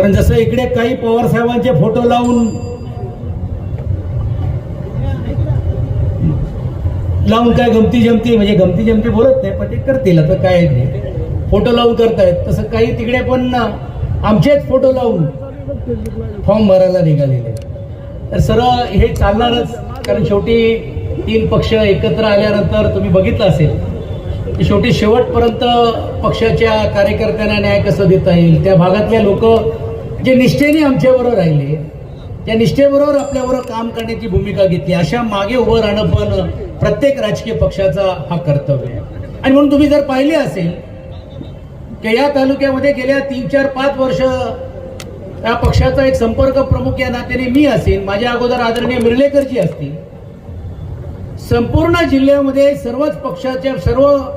कारण जसं इकडे काही पवार साहेबांचे फोटो लावून काय गमती जमती, म्हणजे गमती जमती बोलत नाही पण ते करतील, आता काय नाही, फोटो लावून करतायत, तसं काही तिकडे पण आमचेच फोटो लावून फॉर्म भरायला निघालेले. तर सरळ हे चालणारच, कारण शेवटी 3 पक्ष एकत्र आल्यानंतर तुम्ही बघितलं असेल की शेवटी शेवटपर्यंत पक्षाच्या कार्यकर्त्यांना न्याय कसं देता येईल, त्या भागातले लोक जे निष्ठेने आमच्याबरोबर राहिले, त्या निष्ठेबरोबर आपल्याबरोबर काम करण्याची भूमिका घेतली, अशा मागे उभं राहणं पण प्रत्येक राजकीय पक्षाचा हा कर्तव्य आहे. आणि म्हणून तुम्ही जर पाहिले असेल की या तालुक्यामध्ये गेल्या 3-4-5 वर्ष या पक्षाचा एक संपर्क प्रमुख या नात्याने मी असेल, माझ्या अगोदर आदरणीय मिर्लेकरजी असतील, संपूर्ण जिल्ह्यामध्ये सर्व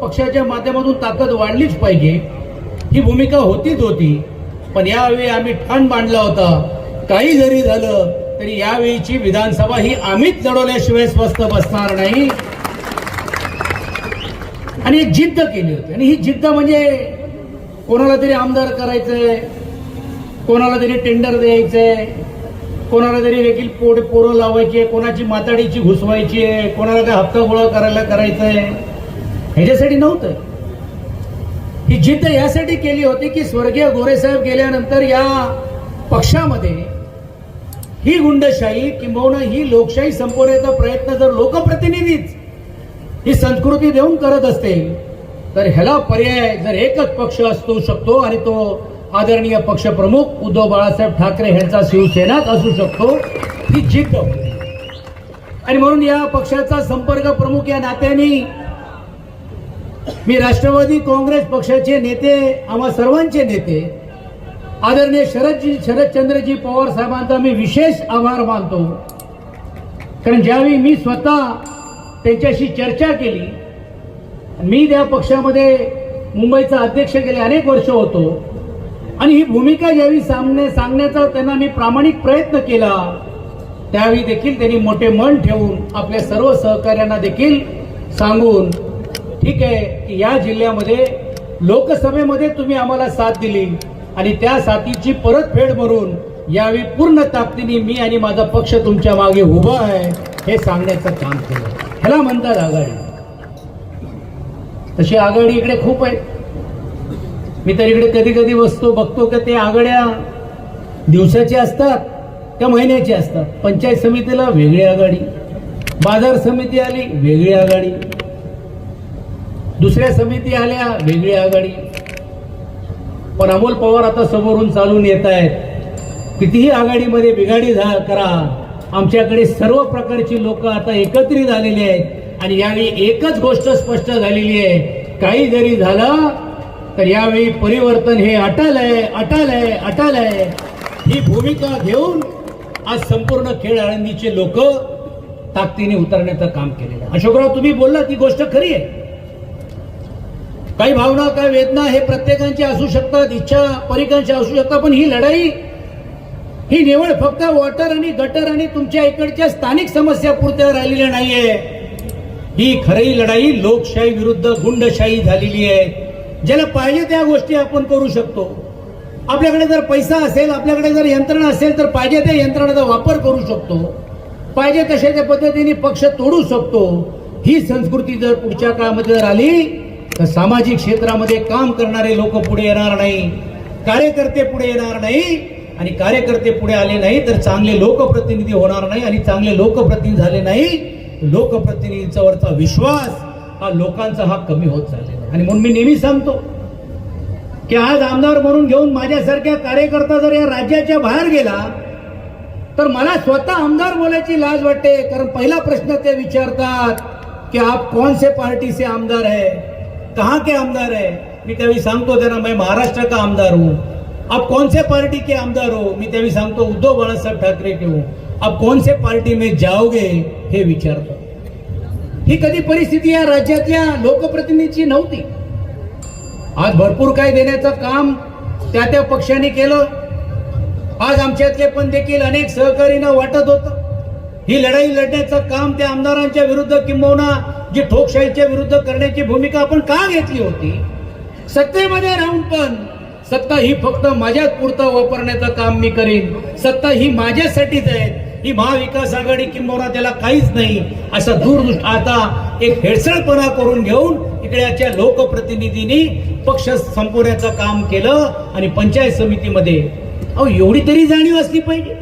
पक्षाच्या माध्यमातून ताकद वाढलीच पाहिजे ही भूमिका होतीच होती. पण यावेळी आम्ही ठाण बांधला होता, काही जरी झालं तरी यावेळीची विधानसभा ही आम्हीच लढवल्याशिवाय स्वस्थ बसणार नाही, आणि एक जिद्द केली होती. आणि ही जिद्द म्हणजे कोणाला तरी आमदार करायचंय, कोणाला तरी टेंडर द्यायचंय, कोणाला तरी देखील पोरं लावायची आहे, कोणाची माताडीची घुसवायची आहे, कोणाला काय हप्ता गोळा करायचंय, ह्याच्यासाठी नव्हतं. ही जिद्द यासाठी केली होती की स्वर्गीय गोरेसाहेब गेल्यानंतर या पक्षामध्ये ही गुंडशाही किंबहुना ही लोकशाही संपवण्याचा प्रयत्न जर लोकप्रतिनिधीच ही संस्कृती देऊन करत असतील तर ह्याला पर्याय जर एकच पक्ष असू शकतो आणि तो आदरणीय पक्षप्रमुख उद्धव बाळासाहेब ठाकरे यांचा शिवसेनाच असू शकतो, ही जिद्द होती. आणि म्हणून या पक्षाचा संपर्क प्रमुख या नात्याने मी राष्ट्रवादी काँग्रेस पक्षाचे नेते, आम्हा सर्वांचे नेते आदरणीय शरदचंद्रजी पवार साहेबांचा मी विशेष आभार मानतो. कारण ज्यावेळी मी स्वतः त्यांच्याशी चर्चा केली, मी त्या पक्षामध्ये मुंबईचा अध्यक्ष गेले अनेक वर्ष होतो, आणि ही भूमिका ज्यावेळी सांगण्याचा त्यांना मी प्रामाणिक प्रयत्न केला, त्यावेळी देखील त्यांनी मोठे मन ठेवून आपल्या सर्व सहकार्यांना देखील सांगून, ठीक आहे की या जिल्ह्यामध्ये लोकसभेमध्ये तुम्ही आम्हाला साथ दिली आणि त्या साथीची परतफेड म्हणून यावेळी पूर्ण ताकदीने मी आणि माझा पक्ष तुमच्या मागे उभा आहे हे सांगण्याचं काम केलं. ह्याला म्हणतात आघाडी. तशी आघाडी इकडे खूप आहे. मी तर इकडे कधी कधी बघतो की ते आघाड्या दिवसाच्या असतात त्या महिन्याच्या असतात. पंचायत समितीला वेगळी आघाडी, बाजार समिती आली वेगळी आघाडी, दुसऱ्या समिती आल्या वेगळी आघाडी. पण अमोल पवार आता समोरून चालून येत आहेत, कितीही आघाडीमध्ये बिघाडी करा, आमच्याकडे सर्व प्रकारची लोक आता एकत्रित झालेली आहेत आणि यावेळी एकच गोष्ट स्पष्ट झालेली आहे, काही जरी झालं तर यावेळी परिवर्तन हे अटल आहे ही भूमिका घेऊन आज संपूर्ण खेळ आळंदीचे लोक ताकदीने उतरण्याचं काम केलेलं आहे. अशोकराव, तुम्ही बोलला ती गोष्ट खरी आहे. काही भावना, काही वेदना हे प्रत्येकांच्या असू शकतात, इच्छा परिकांच्या असू शकतात, पण ही लढाई ही निवड फक्त वॉटर आणि गटर आणि तुमच्या इकडच्या स्थानिक समस्या पुरत्या राहिलेल्या नाहीये. ही खरी लढाई लोकशाही विरुद्ध गुंडशाही झालेली आहे. ज्याला पाहिजे त्या गोष्टी आपण करू शकतो. आपल्याकडे जर पैसा असेल, आपल्याकडे जर यंत्रणा असेल तर पाहिजे त्या यंत्रणाचा वापर करू शकतो, पाहिजे तशाच्या पद्धतीने पक्ष तोडू शकतो. ही संस्कृती जर पुढच्या काळामध्ये जर आली तर सामाजिक क्षेत्रामध्ये काम करणारे लोक पुढे येणार नाही, कार्यकर्ते पुढे येणार नाही, आणि कार्यकर्ते पुढे आले नाही तर चांगले लोकप्रतिनिधी होणार नाही, आणि चांगले लोकप्रतिनिधी झाले नाही लोकप्रतिनिधींचा वरचा विश्वास हा लोकांचा हा कमी होत चाललेला आहे. आणि म्हणून मी नेहमी सांगतो की आज आमदार म्हणून घेऊन माझ्यासारख्या कार्यकर्ता जर या राज्याच्या बाहेर गेला तर मला स्वतः आमदार बोलायची लाज वाटते. कारण पहिला प्रश्न ते विचारतात कि आप कौन से पार्टी से आमदार है, कहाँ के आमदार है. मी त्यावेळी सांगतो त्यांना, मैं महाराष्ट्र का आमदार हूँ. आप कौन से पार्टी के आमदार हो, मी त्यावेळी सांगतो उद्धव बाळासाहेब ठाकरे के हूँ. आप कौन से पार्टी में जाओगे हे विचारतो. ही कधी परिस्थिती या राज्यातल्या लोकप्रतिनिधीची नव्हती. आज भरपूर काही देण्याचं काम त्या पक्षाने केलं. आज आमच्यातले पण देखील अनेक सहकारीनं वाटत होतं. ही लढाई लढण्याचं काम त्या आमदारांच्या विरुद्ध किंबहुना जी ठोकशाहीच्या विरुद्ध करण्याची भूमिका आपण का घेतली होती. सत्तेमध्ये राहून पण सत्ता ही फक्त माझ्याच पुरतं वापरण्याचं काम मी करेन, सत्ता ही माझ्यासाठीच आहे, ही महाविकास आघाडी किंबहुना त्याला काहीच नाही, असा दूरदृष्ट आता एक हेळसाळपणा करून घेऊन इकड्याच्या लोकप्रतिनिधींनी पक्ष संपवण्याचं काम केलं आणि पंचायत समितीमध्ये अहो एवढी तरी जाणीव असली पाहिजे.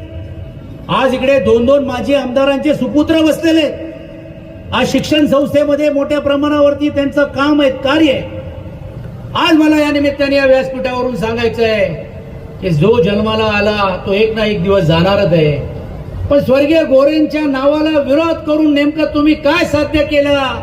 आज इकडे 2-2 माजी आमदारांचे सुपुत्र बसलेले, आज शिक्षण संस्थेमध्ये मोठ्या प्रमाणावरती त्यांचं काम आहे, कार्य आहे. आज मला या निमित्ताने या व्यासपीठावरून सांगायचं आहे की जो जन्माला आला तो एक ना एक दिवस जाणारच आहे, पण स्वर्गीय गोरेंच्या नावाला विरोध करून नेमकं तुम्ही काय साध्य केलं?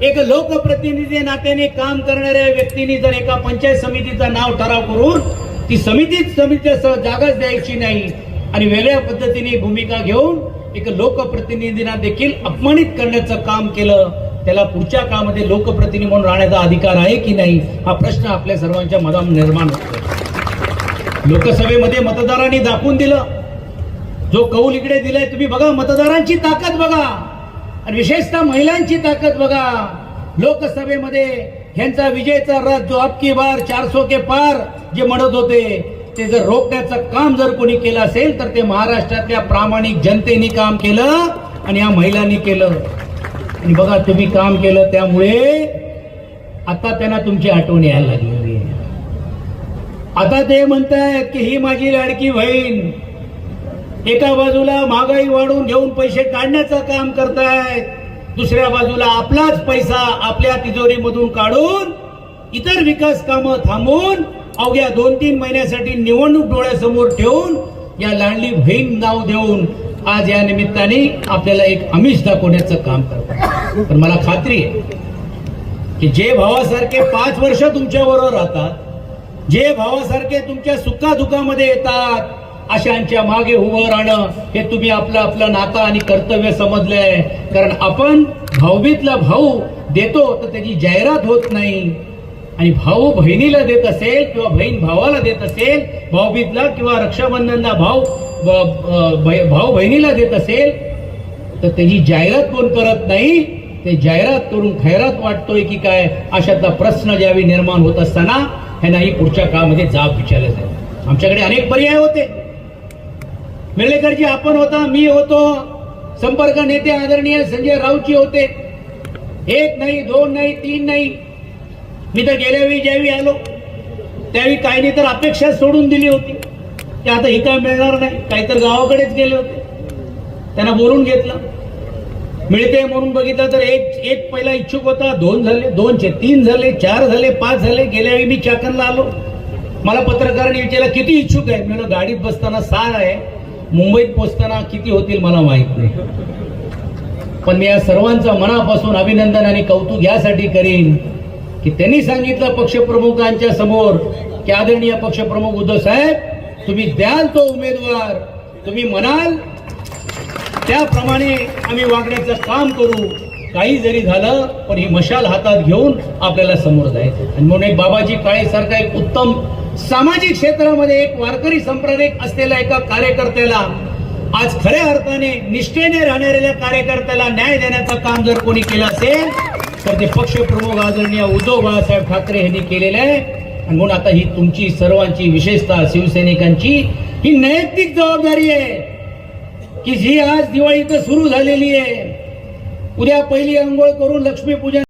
एक लोकप्रतिनिधी नात्याने काम करणाऱ्या व्यक्तीने जर एका पंचायत समितीचं नाव ठराव करून ती समितीच्या जागाच द्यायची नाही आणि वेगळ्या पद्धतीने भूमिका घेऊन एक लोकप्रतिनिधींना देखील अपमानित करण्याचं काम केलं, त्याला पुढच्या काळामध्ये लोकप्रतिनिधी म्हणून राहण्याचा अधिकार आहे की नाही, हा प्रश्न आपल्या सर्वांच्या मनात निर्माण होतो. लोकसभेमध्ये मतदारांनी दाखवून दिलं, जो कौल इकडे दिलाय तुम्ही बघा, मतदारांची ताकद बघा आणि विशेषतः महिलांची ताकद बघा. लोकसभेमध्ये ह्यांचा विजयचा रथ जो अबकी बार 400 के पार जे म्हणत होते ते जर रोखण्याचं काम जर कोणी केलं असेल तर ते महाराष्ट्रातल्या प्रामाणिक जनतेने काम केलं आणि या महिलांनी केलं. आणि बघा तुम्ही काम केलं त्यामुळे आता त्यांना तुमची आठवण यायला लागलेली आहे. आता ते म्हणतायत की ही माझी लाडकी बहीण. एका बाजूला महागाई वाढवून घेऊन पैसे काढण्याचं काम करतायत, दुसऱ्या बाजूला आपलाच पैसा आपल्या तिजोरीमधून काढून इतर विकास कामं थांबवून अवघ्या 2-3 महिन्यासाठी निवडणूक डोळ्यासमोर ठेवून या लाडली बहीण नाव देऊन आज या निमित्ताने आपल्याला एक आमिष दाखवण्याचं काम करतात. पण मला खात्री आहे की जे भावासारखे 5 वर्ष तुमच्या बरोबर राहतात, जे भावासारखे तुमच्या सुखादुखामध्ये येतात, अशांच्या मागे उभं राहणं हे तुम्ही आपलं नातं आणि कर्तव्य समजलंय. कारण आपण भाऊबीतला भाऊ देतो तर त्याची जाहिरात होत नाही, आणि भाऊ बहिणीला देत असेल किंवा बहीण भावाला देत असेल भाऊबीतला किंवा रक्षाबंधनला भाऊ बहिणीला देत असेल तर त्याची जाहिरात कोण करत नाही, ते जाहिरात करून खैरात वाटतोय की काय, अशातला प्रश्न ज्यावेळी निर्माण होत असताना ह्यांनाही पुढच्या काळामध्ये जाब विचारला जाईल. आमच्याकडे अनेक पर्याय होते. मिरळेकरजी आपण होता, मी होतो, संपर्क नेते आदरणीय संजय राऊतजी होते. 1 नाही 2 नाही 3 नाही, मी तर गेल्या वेळी ज्यावेळी आलो त्यावेळी काही नाही तर अपेक्षा सोडून दिली होती की आता ही काय मिळणार नाही, काही तर गावाकडेच गेले होते. त्यांना बोलून घेतलं, मिळते म्हणून बघितलं तर एक पहिला इच्छुक होता, 2 झाले, 2चे 3 झाले, 4 झाले, 5 झाले. गेल्या वेळी मी चाकणला आलो, मला पत्रकारांनी विचारलं किती इच्छुक आहे, मी गाडीत बसताना 6 आहे, मुंबईत पोहोचताना किती होतील मला माहित नाही. पण मी या सर्वांचं मनापासून अभिनंदन आणि कौतुक यासाठी करीन की त्यांनी सांगितलं पक्षप्रमुखांच्या समोर की आदरणीय पक्षप्रमुख उद्धव साहेब तुम्ही द्याल तो उमेदवार, तुम्ही म्हणाल त्याप्रमाणे आम्ही वागण्याचं काम करू, काही जरी झालं पण ही मशाल हातात घेऊन आपल्याला समोर जायचं. आणि म्हणून एक बाबाजी काळे सारखा एक उत्तम सामाजिक क्षेत्रामध्ये एक वारकरी संप्रदाय असलेल्या एका कार्यकर्त्याला, आज खऱ्या अर्थाने निष्ठेने राहणाऱ्या कार्यकर्त्याला न्याय देण्याचं काम जर कोणी केलं असेल तर ते पक्षप्रमुख आदरणीय उद्धव बाळासाहेब ठाकरे यांनी केलेलं आहे. आणि म्हणून आता ही तुमची सर्वांची, विशेषतः शिवसैनिकांची ही नैतिक जबाबदारी आहे की जी आज दिवाळीत सुरू झालेली आहे. उद्या पहिली अंघोळ करून लक्ष्मीपूजन